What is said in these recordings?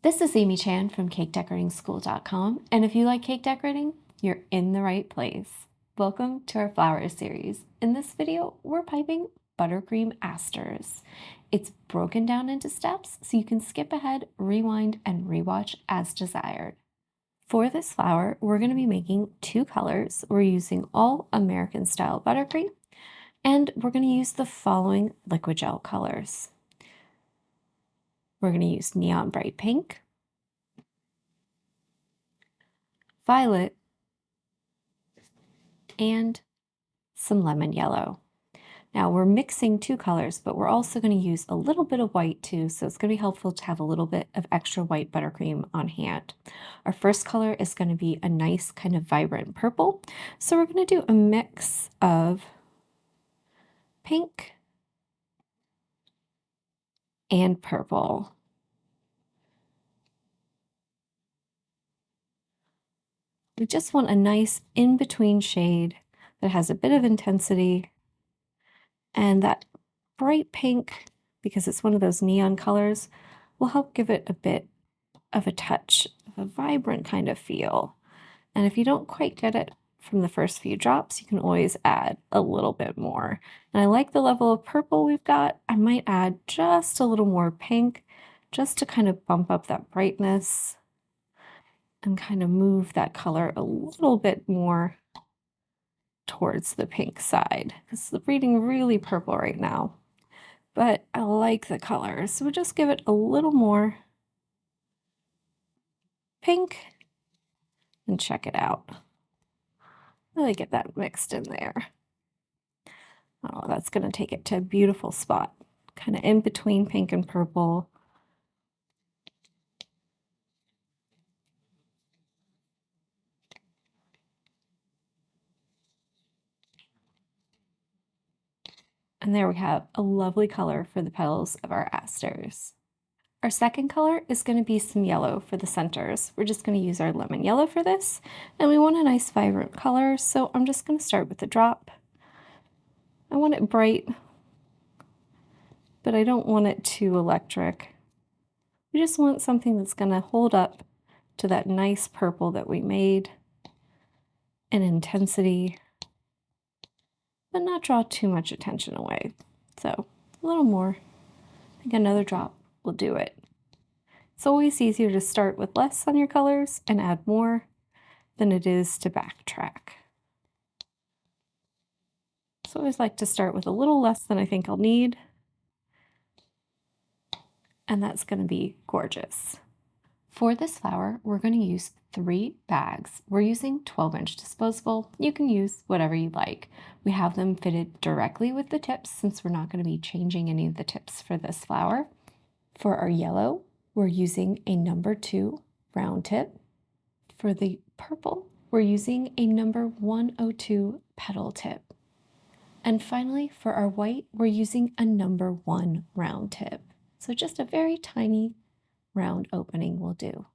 This is Amy Chan from CakeDecoratingSchool.com, and if you like cake decorating, you're in the right place. Welcome to our flower series. In this video, we're piping buttercream asters. It's broken down into steps so you can skip ahead, rewind, and rewatch as desired. For this flower, we're going to be making two colors. We're using all American style buttercream, and we're going to use the following liquid gel colors. We're going to use neon bright pink, violet, and some lemon yellow. Now we're mixing two colors, but we're also going to use a little bit of white too, so it's going to be helpful to have a little bit of extra white buttercream on hand. Our first color is going to be a nice kind of vibrant purple, so we're going to do a mix of pink and purple. We just want a nice in-between shade that has a bit of intensity, and that bright pink, because it's one of those neon colors, will help give it a bit of a touch of a vibrant kind of feel. And if you don't quite get it from the first few drops, you can always add a little bit more. And I like the level of purple we've got. I might add just a little more pink just to kind of bump up that brightness and kind of move that color a little bit more towards the pink side, because it's reading really purple right now. But I like the color, so we'll just give it a little more pink and check it out. Really get that mixed in there. Oh, that's going to take it to a beautiful spot, kind of in between pink and purple. And there we have a lovely color for the petals of our asters. Our second color is going to be some yellow for the centers. We're just going to use our lemon yellow for this, and we want a nice vibrant color, so I'm just going to start with a drop. I want it bright, but I don't want it too electric. We just want something that's going to hold up to that nice purple that we made in intensity, but not draw too much attention away. So a little more, I think another drop will do it. It's always easier to start with less on your colors and add more than it is to backtrack. So I always like to start with a little less than I think I'll need, and that's going to be gorgeous. For this flower, we're going to use 3 bags. We're using 12-inch disposable. You can use whatever you like. We have them fitted directly with the tips since we're not going to be changing any of the tips for this flower. For our yellow, we're using a number 2 round tip. For the purple, we're using a number 102 petal tip. And finally, for our white, we're using a number 1 round tip. So just a very tiny round opening will do.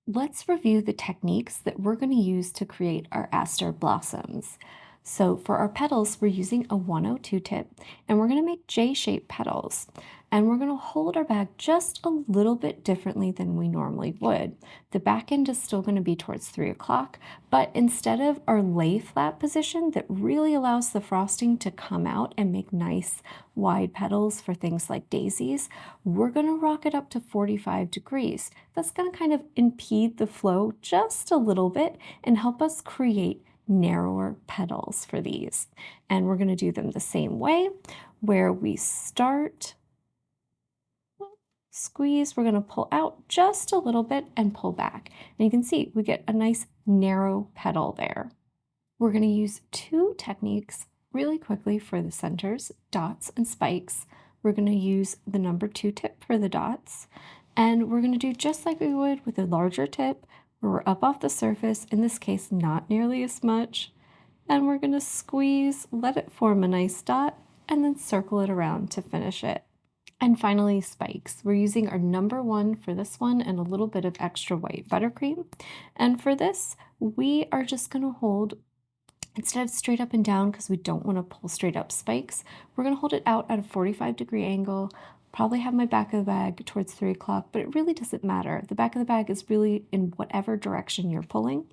Let's review the techniques that we're going to use to create our aster blossoms. So for our petals, we're using a 102 tip, and we're going to make J-shaped petals. And we're going to hold our bag just a little bit differently than we normally would. The back end is still going to be towards 3 o'clock, but instead of our lay flat position that really allows the frosting to come out and make nice wide petals for things like daisies, we're going to rock it up to 45 degrees. That's going to kind of impede the flow just a little bit and help us create narrower petals for these. And we're going to do them the same way, where we start, squeeze, we're going to pull out just a little bit and pull back. And you can see we get a nice narrow petal there. We're going to use 2 techniques really quickly for the centers, dots and spikes. We're going to use the number 2 tip for the dots, and we're going to do just like we would with a larger tip, where we're up off the surface, in this case not nearly as much, and we're going to squeeze, let it form a nice dot, and then circle it around to finish it. And finally, spikes. We're using our number 1 for this one and a little bit of extra white buttercream. And for this, we are just going to hold, instead of straight up and down, because we don't want to pull straight up spikes, we're going to hold it out at a 45-degree angle, Probably have my back of the bag towards 3 o'clock, but it really doesn't matter. The back of the bag is really in whatever direction you're pulling.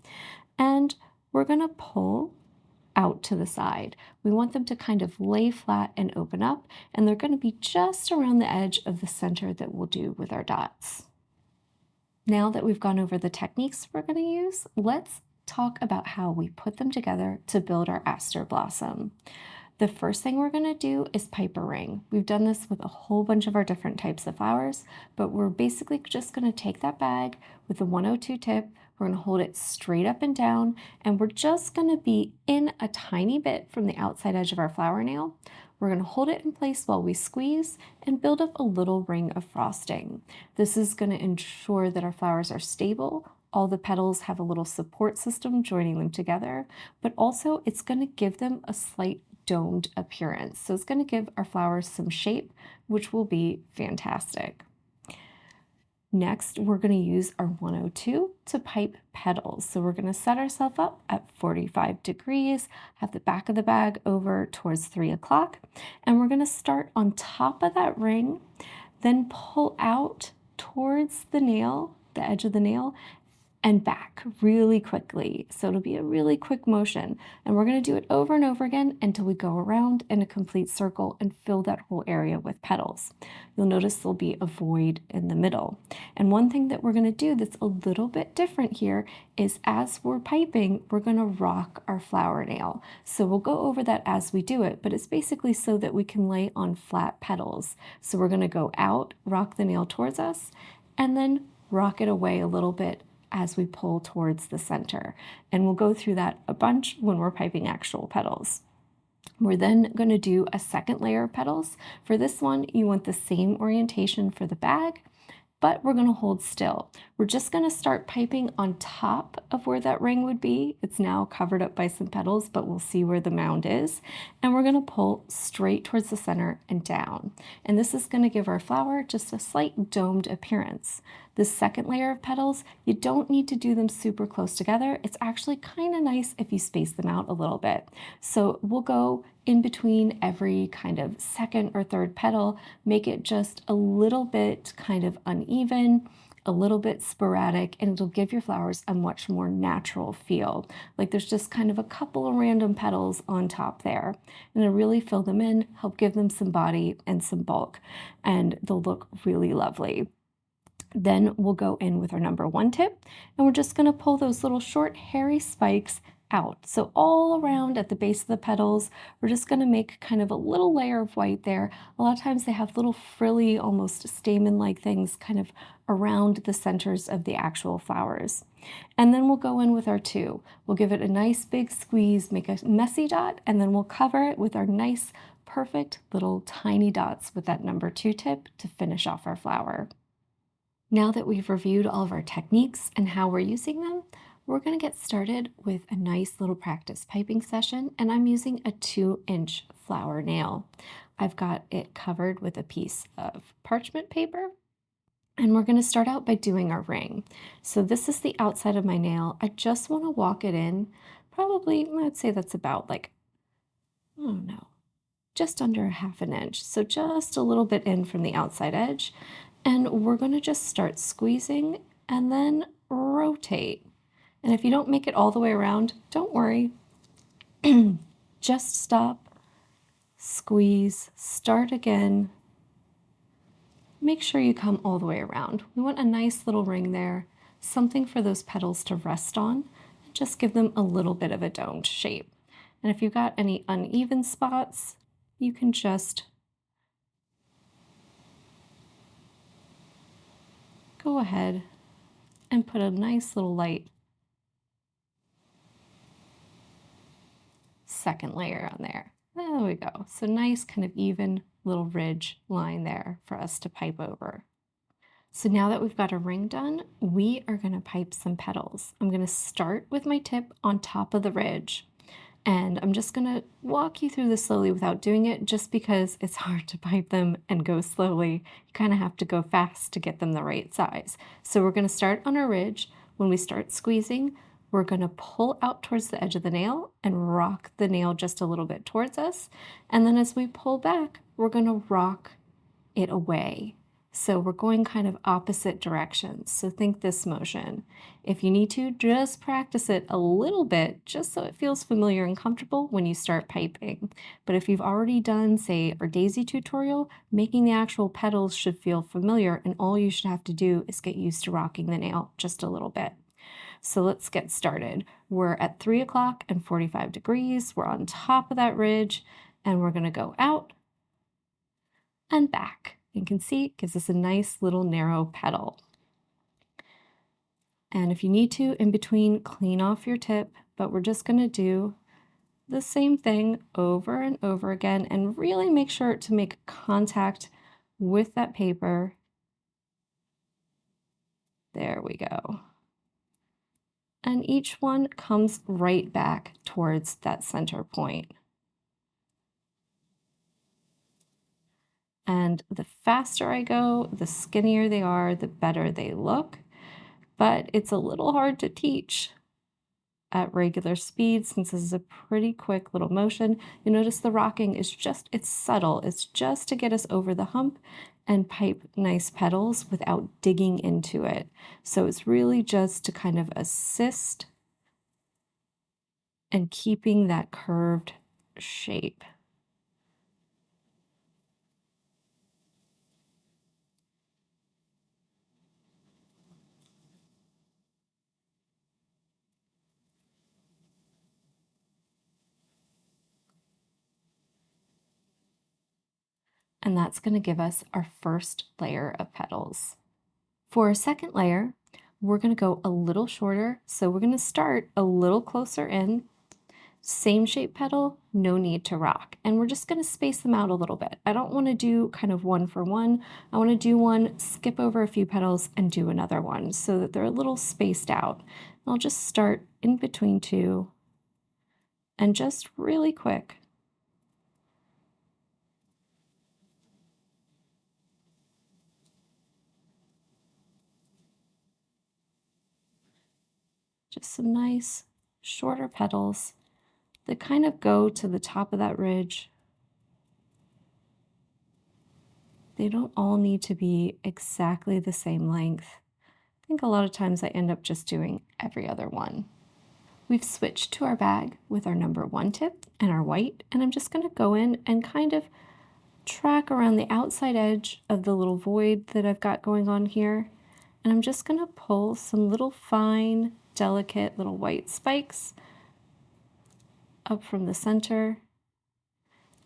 And we're gonna pull out to the side. We want them to kind of lay flat and open up, and they're gonna be just around the edge of the center that we'll do with our dots. Now that we've gone over the techniques we're gonna use, let's talk about how we put them together to build our aster blossom. The first thing we're going to do is pipe a ring. We've done this with a whole bunch of our different types of flowers, but we're basically just going to take that bag with the 102 tip, we're going to hold it straight up and down, and we're just going to be in a tiny bit from the outside edge of our flower nail. We're going to hold it in place while we squeeze and build up a little ring of frosting. This is going to ensure that our flowers are stable. All the petals have a little support system joining them together, but also it's going to give them a slight domed appearance. So it's going to give our flowers some shape, which will be fantastic. Next, we're going to use our 102 to pipe petals. So we're going to set ourselves up at 45 degrees, have the back of the bag over towards 3 o'clock, and we're going to start on top of that ring, then pull out towards the nail, the edge of the nail, and back really quickly. So it'll be a really quick motion. And we're going to do it over and over again until we go around in a complete circle and fill that whole area with petals. You'll notice there'll be a void in the middle. And one thing that we're going to do that's a little bit different here is as we're piping, we're going to rock our flower nail. So we'll go over that as we do it, but it's basically so that we can lay on flat petals. So we're going to go out, rock the nail towards us, and then rock it away a little bit as we pull towards the center. And we'll go through that a bunch when we're piping actual petals. We're then going to do a second layer of petals. For this one, you want the same orientation for the bag, but we're going to hold still. We're just going to start piping on top of where that ring would be. It's now covered up by some petals, but we'll see where the mound is. And we're going to pull straight towards the center and down. And this is going to give our flower just a slight domed appearance. The second layer of petals, you don't need to do them super close together. It's actually kind of nice if you space them out a little bit. So we'll go in between every kind of second or third petal, make it just a little bit kind of uneven, a little bit sporadic, and it'll give your flowers a much more natural feel. Like there's just kind of a couple of random petals on top there. And it'll really fill them in, help give them some body and some bulk, and they'll look really lovely. Then we'll go in with our number 1 tip, and we're just going to pull those little short hairy spikes out. So all around at the base of the petals, we're just going to make kind of a little layer of white there. A lot of times they have little frilly, almost stamen-like things kind of around the centers of the actual flowers. And then we'll go in with our 2. We'll give it a nice big squeeze, make a messy dot, and then we'll cover it with our nice, perfect little tiny dots with that number 2 tip to finish off our flower. Now that we've reviewed all of our techniques and how we're using them, we're going to get started with a nice little practice piping session, and I'm using a 2-inch flower nail. I've got it covered with a piece of parchment paper, and we're going to start out by doing our ring. So this is the outside of my nail. I just want to walk it in, probably, I'd say that's about like, I don't know, just under 1/2 inch. So just a little bit in from the outside edge. And we're going to just start squeezing and then rotate. And if you don't make it all the way around, don't worry. Just stop, squeeze, start again. Make sure you come all the way around. We want a nice little ring there, something for those petals to rest on, and just give them a little bit of a domed shape. And if you've got any uneven spots, you can just go ahead and put a nice little light second layer on there. There we go. So nice kind of even little ridge line there for us to pipe over. So now that we've got a ring done, we are going to pipe some petals. I'm going to start with my tip on top of the ridge. And I'm just going to walk you through this slowly without doing it, just because it's hard to pipe them and go slowly. You kind of have to go fast to get them the right size. So we're going to start on our ridge. When we start squeezing, we're going to pull out towards the edge of the nail and rock the nail just a little bit towards us. And then as we pull back, we're going to rock it away. So we're going kind of opposite directions. So think this motion. If you need to, just practice it a little bit, just so it feels familiar and comfortable when you start piping. But if you've already done, say, our daisy tutorial, making the actual petals should feel familiar, and all you should have to do is get used to rocking the nail just a little bit. So let's get started. We're at 3 o'clock and 45 degrees. We're on top of that ridge, and we're going to go out and back. You can see it gives us a nice little narrow petal. And if you need to, in between, clean off your tip, but we're just going to do the same thing over and over again and really make sure to make contact with that paper. There we go. And each one comes right back towards that center point. And the faster I go, the skinnier they are, the better they look. But it's a little hard to teach at regular speed since this is a pretty quick little motion. You notice the rocking is just, it's subtle. It's just to get us over the hump and pipe nice petals without digging into it. So it's really just to kind of assist and keeping that curved shape. And that's going to give us our first layer of petals. For our second layer, we're going to go a little shorter. So we're going to start a little closer in. Same shape petal, no need to rock. And we're just going to space them out a little bit. I don't want to do kind of one for one. I want to do one, skip over a few petals, and do another one so that they're a little spaced out. I'll just start in between two and just really quick. Just some nice shorter petals that kind of go to the top of that ridge. They don't all need to be exactly the same length. I think a lot of times I end up just doing every other one. We've switched to our bag with our number 1 tip and our white, and I'm just going to go in and kind of track around the outside edge of the little void that I've got going on here. And I'm just going to pull some little fine, delicate little white spikes up from the center,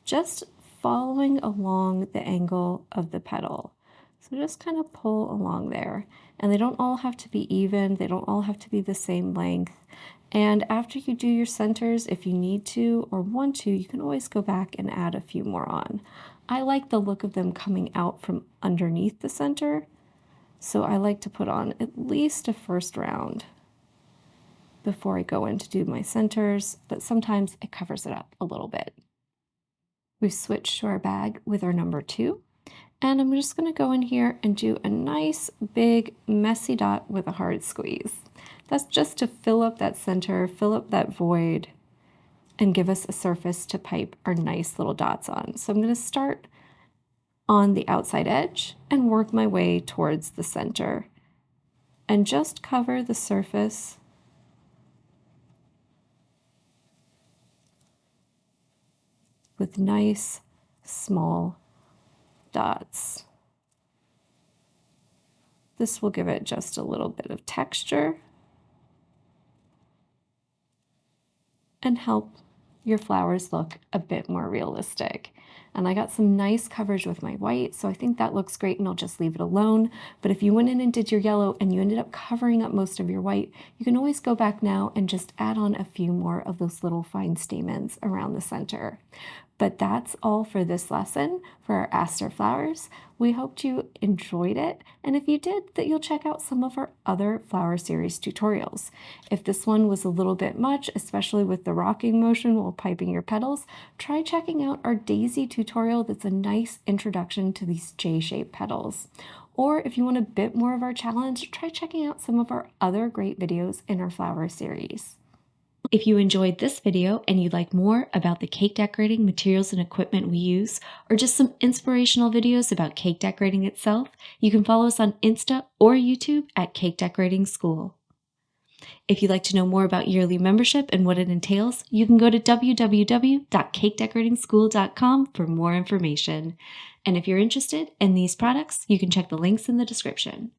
just following along the angle of the petal. So just kind of pull along there. And they don't all have to be even. They don't all have to be the same length. And after you do your centers, if you need to or want to, you can always go back and add a few more on. I like the look of them coming out from underneath the center. So I like to put on at least a first round before I go in to do my centers, but sometimes it covers it up a little bit. We've switched to our bag with our number 2, and I'm just going to go in here and do a nice big messy dot with a hard squeeze. That's just to fill up that center, fill up that void, and give us a surface to pipe our nice little dots on. So I'm going to start on the outside edge and work my way towards the center and just cover the surface with nice small dots. This will give it just a little bit of texture and help your flowers look a bit more realistic. And I got some nice coverage with my white, so I think that looks great, and I'll just leave it alone. But if you went in and did your yellow and you ended up covering up most of your white, you can always go back now and just add on a few more of those little fine stamens around the center. But that's all for this lesson for our aster flowers. We hoped you enjoyed it, and if you did, that you'll check out some of our other flower series tutorials. If this one was a little bit much, especially with the rocking motion while piping your petals, try checking out our daisy tutorial that's a nice introduction to these J-shaped petals. Or if you want a bit more of our challenge, try checking out some of our other great videos in our flower series. If you enjoyed this video and you'd like more about the cake decorating materials and equipment we use, or just some inspirational videos about cake decorating itself, you can follow us on Insta or YouTube at Cake Decorating School. If you'd like to know more about yearly membership and what it entails, you can go to www.cakedecoratingschool.com for more information. And if you're interested in these products, you can check the links in the description.